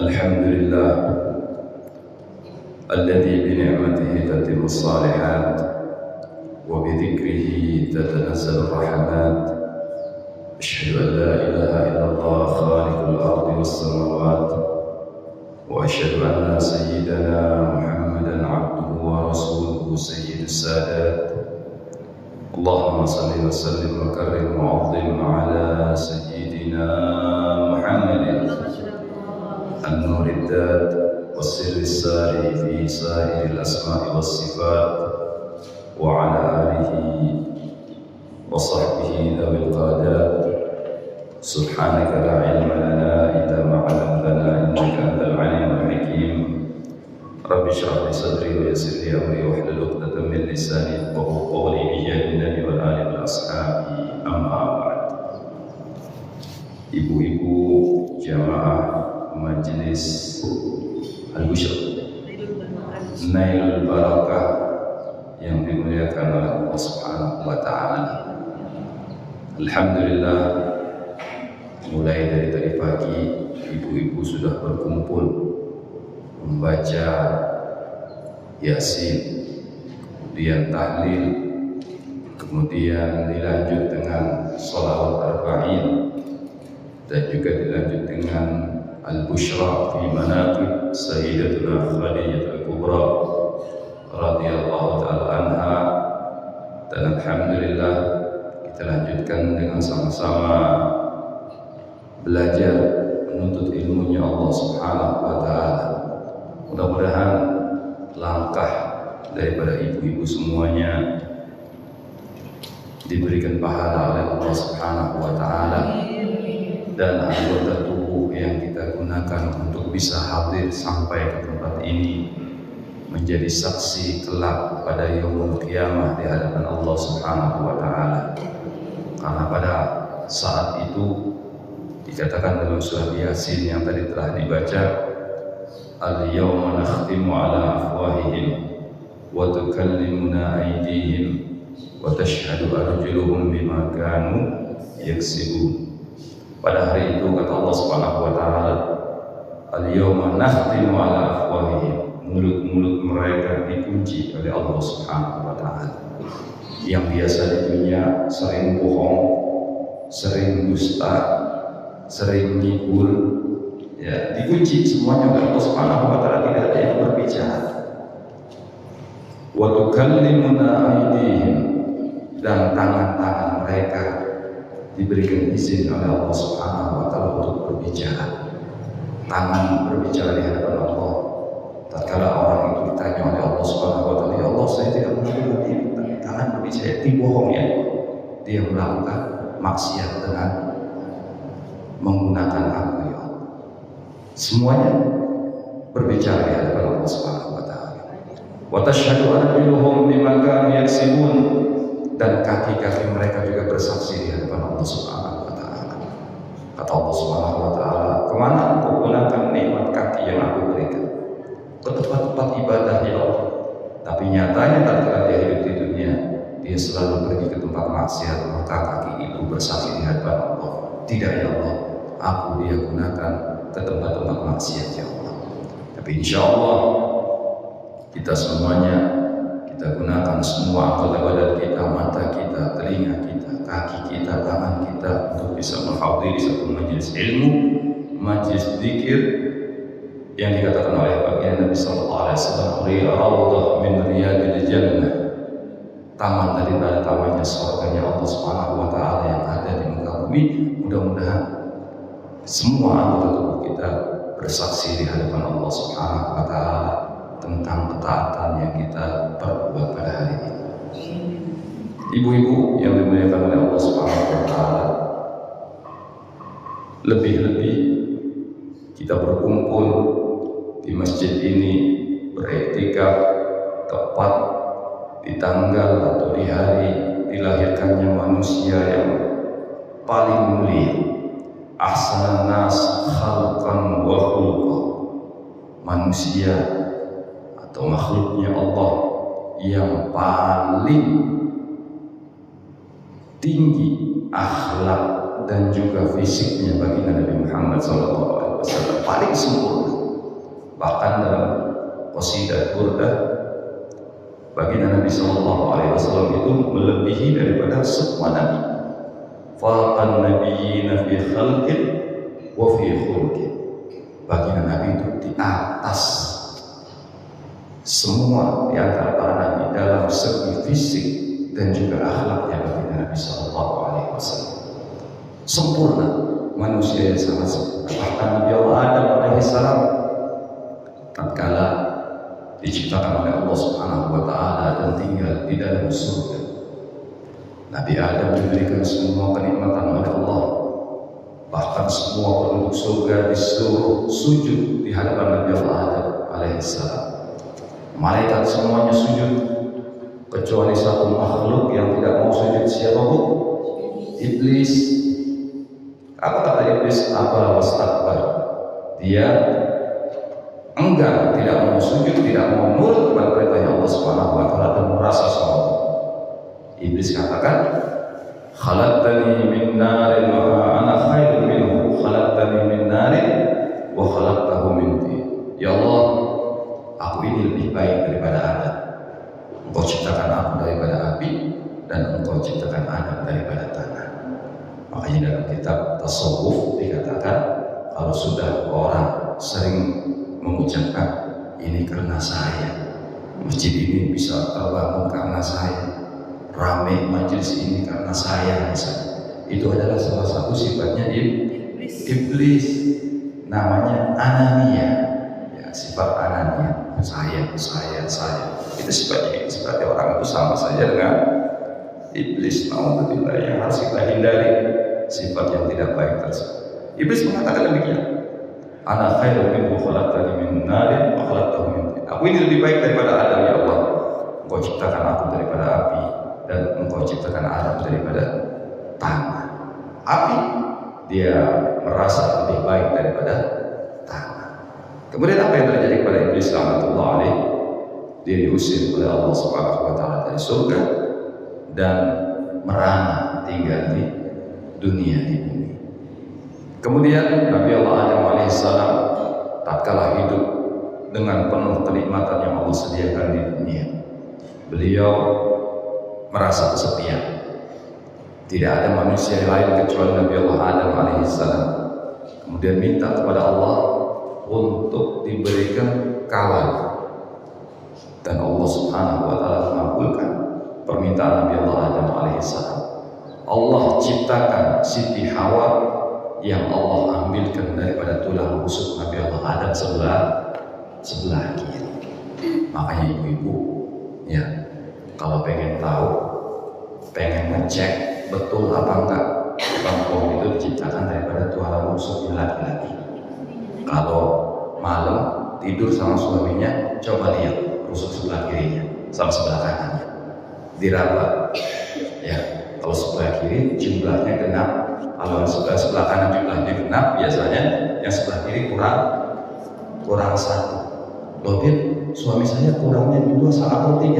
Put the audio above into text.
الحمد لله الذي بنعمته تتم الصالحات وبذكره تتنزل الرحمات. أشهد أن لا إله إلا الله خالق الأرض والسماوات، وأشهد أن سيدنا محمدا عبده ورسوله سيد السادات. اللهم صل وسلم وكرم وعظم على سيدنا محمد النور الذات والسر الساري في سائر الأسماء والصفات، وعلى آله وصحبه ذوي القادات. سبحانك لا علم لنا إلا ما علمتنا إنك أنت العليم الحكيم. رب اشرح لي صدري ويسر لي أمري واحلل عقدة من لساني يفقهوا قولي بجاه النبي والآل والأصحاب. أما بعد. Ibu-ibu jamaah Majelis Al-Busyra Nailul Barakah yang dimuliakan oleh Allah Subhanahu wa Ta'ala. Alhamdulillah, mulai dari tadi pagi ibu-ibu sudah berkumpul membaca Yasin, kemudian tahlil, kemudian dilanjut dengan sholawat arba'in, dan juga dilanjut dengan Al-Busyra fi manaqib Sayyidatuna Khadijatul Kubra radhiyallahu ta'ala anha. Dan alhamdulillah kita lanjutkan dengan sama-sama belajar menuntut ilmunya Allah Subhanahu wa ta'ala. Mudah-mudahan langkah daripada ibu-ibu semuanya diberikan pahala oleh Allah Subhanahu wa ta'ala, dan anggota tubuh yang kita gunakan untuk bisa hadir sampai ke tempat ini menjadi saksi kelak pada yaumul qiyamah di hadapan Allah Subhanahu wa ta'ala. Karena pada saat itu dikatakan dalam surah Yasin yang tadi telah dibaca, al-yawma nakhtimu ala afwahihim wa tukallimuna aydihim wa tashhadu arjuluhum bima kanu yaksibun. Pada hari itu kata Allah Subhanahu wa ta'ala, al-yawma nakhtimu ala afwahihim, mulut-mulut mereka dikunci oleh Allah Subhanahu wa ta'ala. Yang biasa di dunia sering bohong, sering dusta, sering ngibul, ya dikunci semuanya oleh Allah Subhanahu wa ta'ala, tidak ada yang berbicara. Wa tukallimuna aydihim, dan tangan-tangan mereka diberikan izin oleh Allah Subhanahu wa ta'ala untuk berbicara. Tangan berbicara di hadapan Allah. Tatkala orang itu ditanya oleh Allah Subhanahu wa ta'ala, ya Allah, saya tidak mengikuti tangan berbicara, dibohong ya. Dia melakukan maksiat dengan menggunakan apa ya Allah. Semuanya berbicara di hadapan Allah Subhanahu wa ta'ala. Wa tashhadu arjuluhum bima kanu yaksibun, dan kaki-kaki mereka juga bersaksi di hadapan Allah Subhanahu wa ta'ala. Kata Allah Subhanahu wa ta'ala, kemana engkau gunakan nikmat kaki yang aku berikan? Ke tempat-tempat ibadah ya Allah. Tapi nyatanya tatkala dia hidup di dunia, dia selalu pergi ke tempat maksiat, maka kaki itu bersaksi di hadapan Allah, tidak ya Allah, aku dia gunakan ke tempat-tempat maksiat ya Allah. Tapi insya Allah kita semuanya, kita gunakan semua anggota badan kita, mata kita, telinga kita, kaki kita, tangan kita untuk bisa menghadiri satu majelis ilmu, majelis zikir yang dikatakan oleh baginda Nabi sallallahu alaihi wasallam, raudhah min riyadil jannah, taman dari tamannya surganya Allah Subhanahu wa ta'ala yang ada di muka bumi. Mudah-mudahan semua anggota tubuh kita bersaksi di hadapan Allah Subhanahu wa ta'ala tentang ketaatan yang kita perbuat pada hari ini. Ibu-ibu yang dimuliakan oleh Allah Subhanahu wa ta'ala, lebih-lebih kita berkumpul di masjid ini beriktikaf tepat di tanggal atau di hari dilahirkannya manusia yang paling mulia, ahsanan nas khalqan wa khuluqa, manusia atau makhluknya Allah yang paling tinggi akhlak dan juga fisiknya baginda Nabi Muhammad SAW, paling sempurna. Bahkan dalam qasidah burdah baginda Nabi Sallallahu Alaihi Wasallam itu melebihi daripada semua nabi. Faqan nabiyina fi khalqin wa fi khulqin. Baginda Nabi itu di atas semua di antara para nabi dalam segi fisik dan juga akhlaknya. Baginda Nabi Sallallahu Alaihi Wasallam sempurna, manusia yang sangat sempurna. Bahkan Nabi Allah Adam alaihissalam tatkala diciptakan oleh Allah Subhanahu wa Ta'ala dan tinggal di dalam surga, Nabi Adam diberikan semua kenikmatan oleh Allah. Bahkan semua penduduk surga disuruh sujud di hadapan Nabi Allah Adam alaihissalam. Malaikat semuanya sujud kecuali satu makhluk yang tidak mau sujud. Siapa bu? Iblis. Apa kata Iblis? Aba wastakbar. Dia enggan, tidak mau sujud, tidak mau nurut kepada perintah Allah Subhanahu wa Ta'ala dan merasa sombong. Iblis katakan, khalaqtani min narin wa ana khairun minhu, khalaqtani min narin wa khalaqtahu min tin. Ya Allah, aku ini lebih baik daripada Adam. Engkau ciptakan aku daripada api dan engkau ciptakan Adam daripada tanah. Makanya dalam kitab tasawuf dikatakan, kalau sudah orang sering mengucapkan ini karena saya, masjid ini bisa terbangun karena saya, ramai majelis ini karena saya, misalnya, itu adalah salah satu sifatnya iblis. Namanya anania, ya, sifat anania, saya. Itu sifatnya orang itu sama saja dengan iblis. Alhamdulillah, yang harus kita hindari sifat yang tidak baik tersebut. Iblis mengatakan demikian. Ana khairun minhu khalaqtani min narin wa khalaqtahu min tin. Aku ini lebih baik daripada Adam, ya Allah. Engkau ciptakan aku daripada api dan engkau ciptakan Adam daripada tanah. Api dia merasa lebih baik daripada tanah. Kemudian apa yang terjadi kepada iblis laknatullah alaih? Dia diusir oleh Allah Subhanahu wa Ta'ala dari surga dan merana tinggal di dunia, di bumi. Kemudian Nabi Allah Adam alaihissalam tatkala hidup dengan penuh kenikmatan yang Allah sediakan di dunia, beliau merasa kesepian. Tidak ada manusia lain kecuali Nabi Allah Adam alaihissalam. Kemudian minta kepada Allah untuk diberikan kawan, dan Allah Subhanahu wa Ta'ala mengabulkan permintaan Nabi Allah Adam alaihissalam. Allah ciptakan Siti Hawa yang Allah ambilkan daripada tulang rusuk Nabi Allah Adam sebelah kiri. Makanya ibu-ibu, ya, kalau pengen tahu, pengen ngecek betul apa enggak perempuan itu diciptakan daripada tulang rusuknya laki-laki. Kalau malam tidur sama suaminya, coba lihat rusuk sebelah kirinya sama sebelah kanannya, diraba. Ya, kalau sebelah kiri jumlahnya genap. Kalau sebelah kanan jumlahnya genap, biasanya yang sebelah kiri kurang satu. Loh, suami saya kurangnya 2 atau 3.